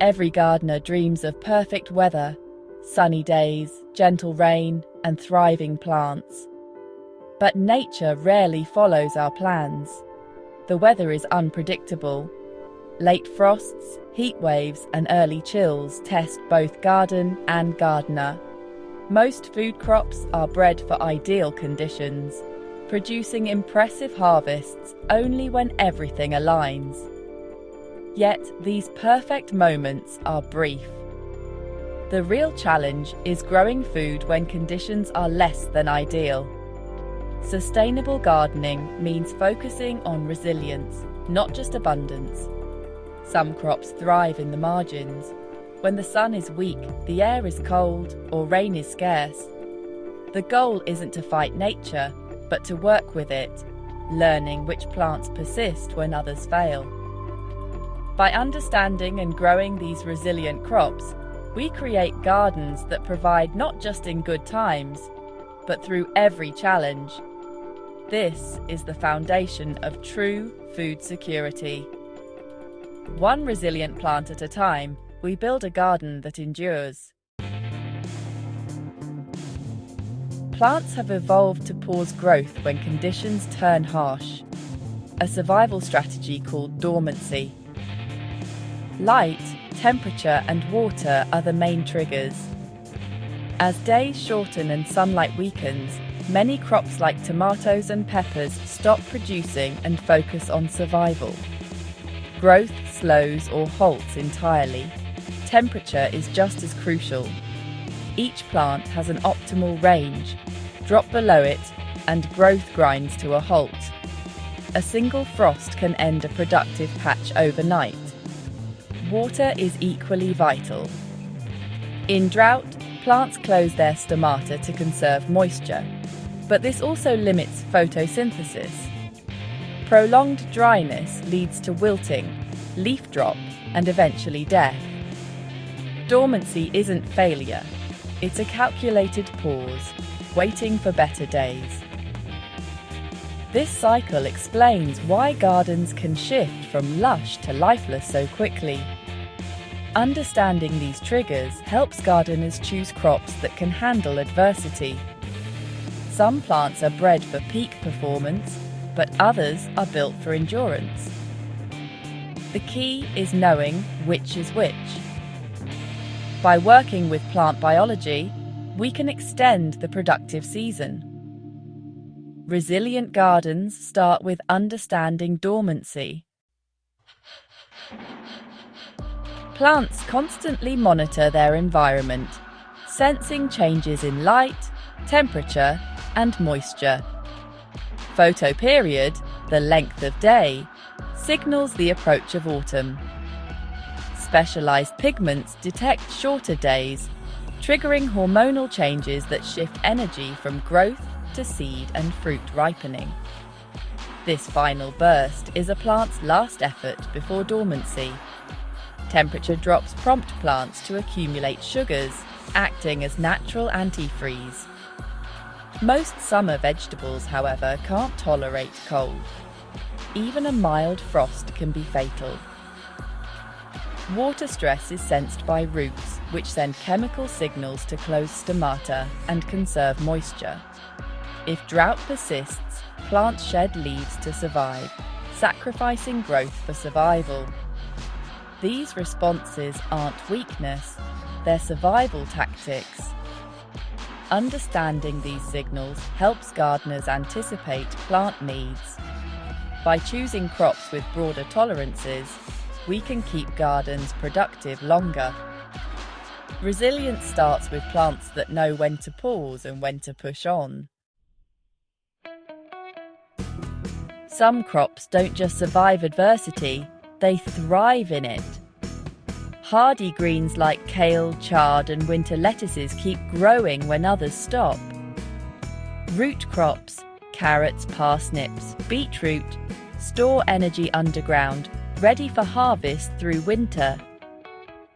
Every gardener dreams of perfect weather, sunny days, gentle rain, and thriving plants. But nature rarely follows our plans. The weather is unpredictable. Late frosts, heat waves, and early chills test both garden and gardener. Most food crops are bred for ideal conditions, producing impressive harvests only when everything aligns. Yet these perfect moments are brief. The real challenge is growing food when conditions are less than ideal. Sustainable gardening means focusing on resilience, not just abundance. Some crops thrive in the margins. When the sun is weak, the air is cold, or rain is scarce. The goal isn't to fight nature, but to work with it, learning which plants persist when others fail. By understanding and growing these resilient crops, we create gardens that provide not just in good times, but through every challenge. This is the foundation of true food security. One resilient plant at a time, we build a garden that endures. Plants have evolved to pause growth when conditions turn harsh, a survival strategy called dormancy. Light, temperature, and water are the main triggers. As days shorten and sunlight weakens, many crops like tomatoes and peppers stop producing and focus on survival. Growth slows or halts entirely. Temperature is just as crucial. Each plant has an optimal range. Drop below it, and growth grinds to a halt. A single frost can end a productive patch overnight. Water is equally vital. In drought, plants close their stomata to conserve moisture, but this also limits photosynthesis. Prolonged dryness leads to wilting, leaf drop, and eventually death. Dormancy isn't failure, it's a calculated pause, waiting for better days. This cycle explains why gardens can shift from lush to lifeless so quickly. Understanding these triggers helps gardeners choose crops that can handle adversity. Some plants are bred for peak performance, but others are built for endurance. The key is knowing which is which. By working with plant biology, we can extend the productive season. Resilient gardens start with understanding dormancy. Plants constantly monitor their environment, sensing changes in light, temperature, and moisture. Photoperiod, the length of day, signals the approach of autumn. Specialized pigments detect shorter days, triggering hormonal changes that shift energy from growth to seed and fruit ripening. This final burst is a plant's last effort before dormancy. Temperature drops prompt plants to accumulate sugars, acting as natural antifreeze. Most summer vegetables, however, can't tolerate cold. Even a mild frost can be fatal. Water stress is sensed by roots, which send chemical signals to close stomata and conserve moisture. If drought persists, plants shed leaves to survive, sacrificing growth for survival. These responses aren't weakness, they're survival tactics. Understanding these signals helps gardeners anticipate plant needs. By choosing crops with broader tolerances, we can keep gardens productive longer. Resilience starts with plants that know when to pause and when to push on. Some crops don't just survive adversity, they thrive in it. Hardy greens like kale, chard, and winter lettuces keep growing when others stop. Root crops, carrots, parsnips, beetroot, store energy underground, ready for harvest through winter.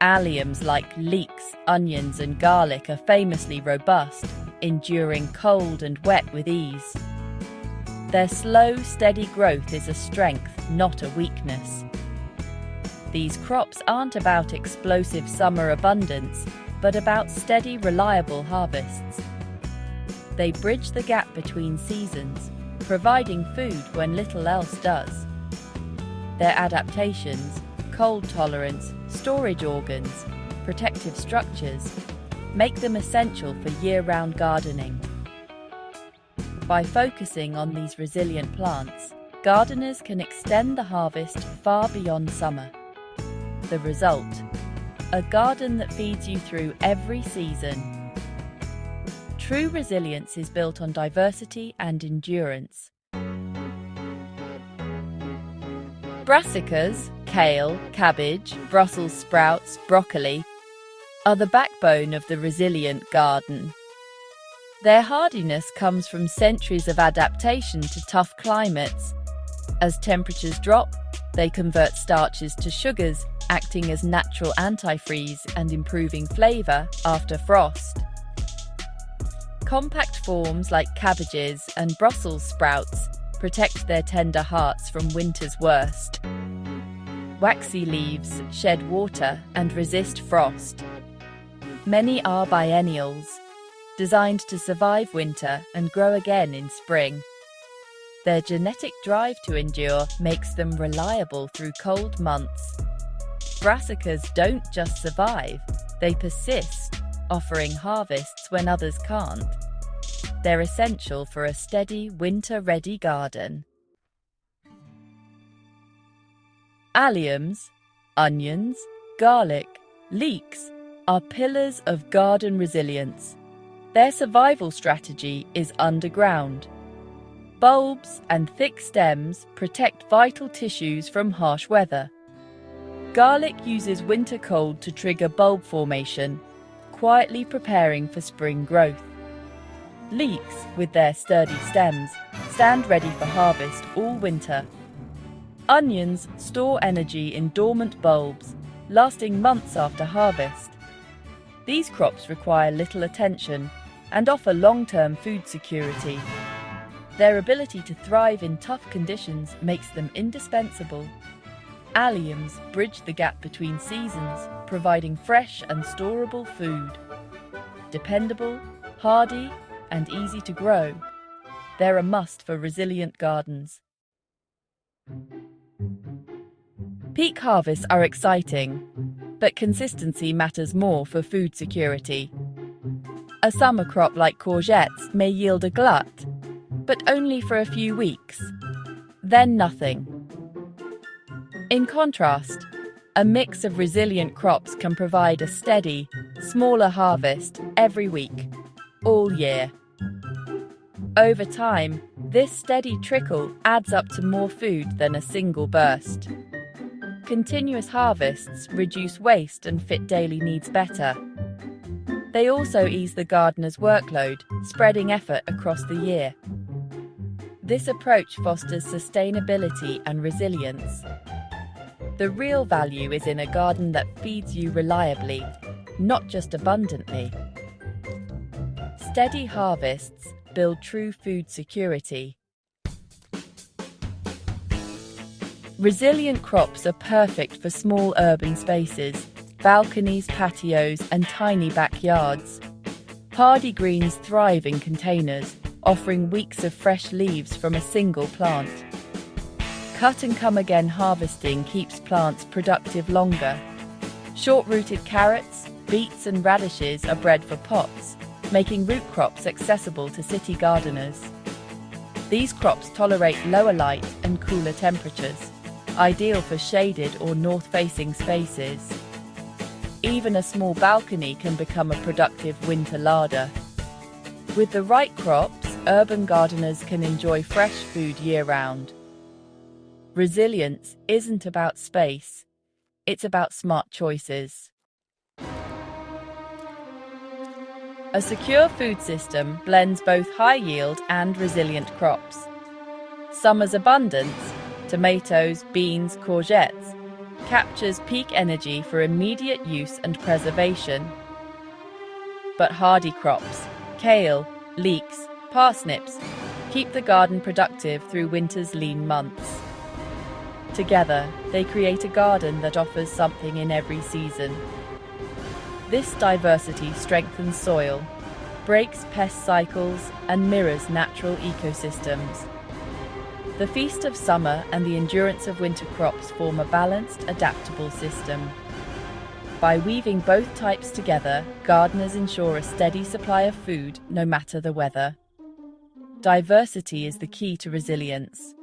Alliums like leeks, onions, and garlic are famously robust, enduring cold and wet with ease. Their slow, steady growth is a strength, not a weakness. These crops aren't about explosive summer abundance, but about steady, reliable harvests. They bridge the gap between seasons, providing food when little else does. Their adaptations, cold tolerance, storage organs, protective structures, make them essential for year-round gardening. By focusing on these resilient plants, gardeners can extend the harvest far beyond summer. The result: a garden that feeds you through every season. True resilience is built on diversity and endurance. Brassicas, kale, cabbage, Brussels sprouts, broccoli are the backbone of the resilient garden. Their hardiness comes from centuries of adaptation to tough climates. As temperatures drop, they convert starches to sugars, acting as natural antifreeze and improving flavor after frost. Compact forms like cabbages and Brussels sprouts protect their tender hearts from winter's worst. Waxy leaves shed water and resist frost. Many are biennials, designed to survive winter and grow again in spring. Their genetic drive to endure makes them reliable through cold months. Brassicas don't just survive, they persist, offering harvests when others can't. They're essential for a steady, winter-ready garden. Alliums, onions, garlic, leeks are pillars of garden resilience. Their survival strategy is underground. Bulbs and thick stems protect vital tissues from harsh weather. Garlic uses winter cold to trigger bulb formation, quietly preparing for spring growth. Leeks, with their sturdy stems, stand ready for harvest all winter. Onions store energy in dormant bulbs, lasting months after harvest. These crops require little attention and offer long-term food security. Their ability to thrive in tough conditions makes them indispensable. Alliums bridge the gap between seasons, providing fresh and storable food. Dependable, hardy, and easy to grow, they're a must for resilient gardens. Peak harvests are exciting, but consistency matters more for food security. A summer crop like courgettes may yield a glut, but only for a few weeks, then nothing. In contrast, a mix of resilient crops can provide a steady, smaller harvest every week, all year. Over time, this steady trickle adds up to more food than a single burst. Continuous harvests reduce waste and fit daily needs better. They also ease the gardener's workload, spreading effort across the year. This approach fosters sustainability and resilience. The real value is in a garden that feeds you reliably, not just abundantly. Steady harvests build true food security. Resilient crops are perfect for small urban spaces, balconies, patios, and tiny backyards. Hardy greens thrive in containers, offering weeks of fresh leaves from a single plant. Cut and come again harvesting keeps plants productive longer. Short-rooted carrots, beets, and radishes are bred for pots, making root crops accessible to city gardeners. These crops tolerate lower light and cooler temperatures, ideal for shaded or north-facing spaces. Even a small balcony can become a productive winter larder. With the right crops, urban gardeners can enjoy fresh food year-round. Resilience isn't about space, it's about smart choices. A secure food system blends both high yield and resilient crops. Summer's abundance, tomatoes, beans, courgettes, captures peak energy for immediate use and preservation. But hardy crops, kale, leeks, parsnips, keep the garden productive through winter's lean months. Together, they create a garden that offers something in every season. This diversity strengthens soil, breaks pest cycles, and mirrors natural ecosystems. The feast of summer and the endurance of winter crops form a balanced, adaptable system. By weaving both types together, gardeners ensure a steady supply of food no matter the weather. Diversity is the key to resilience.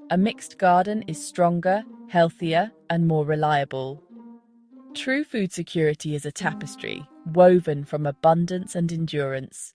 A mixed garden is stronger, healthier, and more reliable. True food security is a tapestry, woven from abundance and endurance.